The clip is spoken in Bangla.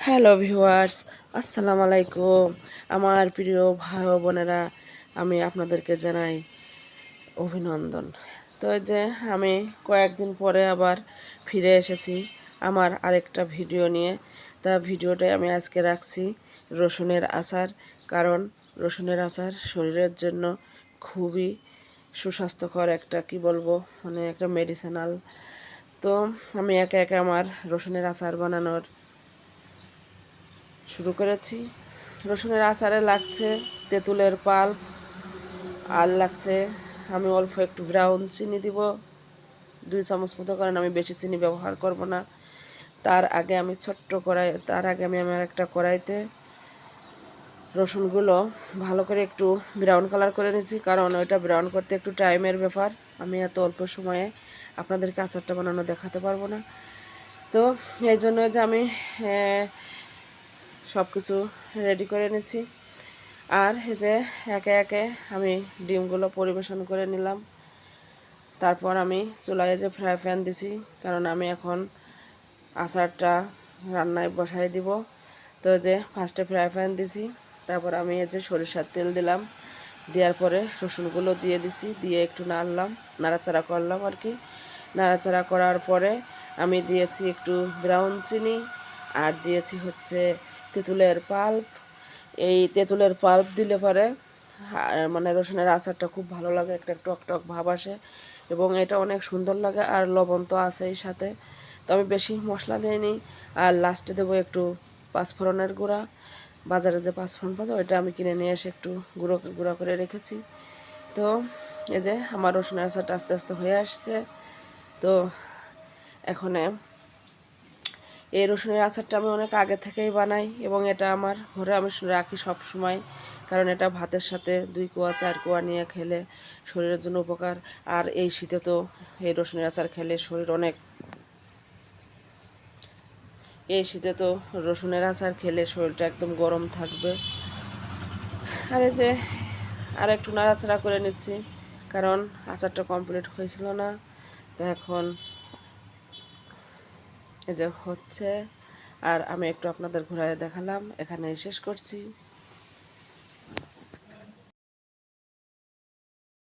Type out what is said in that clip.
হ্যালো ভিউয়ার্স, আসসালামু আলাইকুম। আমার প্রিয় ভাই ও বোনেরা, আমি আপনাদেরকে জানাই অভিনন্দন। তো এই যে আমি কয়েকদিন পরে আবার ফিরে এসেছি আমার আরেকটা ভিডিও নিয়ে। তা ভিডিওটাই আমি আজকে রাখছি রসুনের আচার, কারণ রসুনের আচার শরীরের জন্য খুবই সুস্বাস্থ্যকর একটা কি বলবো মানে একটা মেডিসিনাল। তো আমি একে একে আমার রসুনের আচার বানানোর শুরু করেছি। রসুনের আচারে লাগছে তেঁতুলের পাল্প, আর লাগছে আমি অল্প একটু ব্রাউন চিনি দিব 2 চামচ মতো, কারণ আমি বেশি চিনি ব্যবহার করব না। তার আগে আমি আমার একটা কড়াইতে রসুনগুলো ভালো করে একটু ব্রাউন কালার করে নিয়েছি, কারণ ওইটা ব্রাউন করতে একটু টাইমের ব্যাপার। আমি এত অল্প সময়ে আপনাদেরকে আচারটা বানানো দেখাতে পারবো না। তো এই জন্য যে আমি সব কিছু রেডি করে নিয়েছি। আর এই যে একে একে আমি ডিমগুলো পরিবেশন করে নিলাম। তারপর আমি চুলায় যে ফ্রাই প্যান দিছি, কারণ আমি এখন আচারটা রান্নায় বসাই দিব। তো যে ফার্স্টে ফ্রাই প্যান দিছি, তারপর আমি এই যে সরিষার তেল দিলাম, দেওয়ার পরে রসুনগুলো দিয়ে দিছি, দিয়ে একটু নাড়াচাড়া করলাম আর কি। নাড়াচাড়া করার পরে আমি দিয়েছি একটু ব্রাউন চিনি, আর দিয়েছি হচ্ছে তেঁতুলের পাল্প। এই তেঁতুলের পাল্প দিলে পরে মানে রসুনের আচারটা খুব ভালো লাগে, একটা টক টক ভাব আসে এবং এটা অনেক সুন্দর লাগে। আর লবণ তো আছেই সাথে, তো আমি বেশি মশলা দিইনি। আর লাস্টে দেবো একটু পাঁচফোড়নের গুঁড়া। বাজারে যে পাঁচফোড়ন পাওয়া যায় ওইটা আমি কিনে নিয়ে এসে একটু গুঁড়ো গুঁড়া করে রেখেছি। তো এই যে আমার রসুনের আচারটা আস্তে আস্তে হয়ে আসছে। তো এখন এই রসুনের আচারটা আমি অনেক আগে থেকেই বানাই এবং এটা আমার ঘরে আমি রাখি সব সময়, কারণ এটা ভাতের সাথে 2 কোয়া 4 কোয়া নিয়ে খেলে শরীরের জন্য উপকার। আর এই শীতে তো এই রসুনের আচার খেলে শরীর অনেক, এই শীতে তো রসুনের আচার খেলে শরীরটা একদম গরম থাকবে। আর এই যে আর একটু নাড়াচাড়া করে নিচ্ছি, কারণ আচারটা কমপ্লিট হয়েছিল না। তো এখন এই যে হচ্ছে, আর আমি একটু আপনাদের ঘুরায় দেখালাম। এখানে শেষ করছি।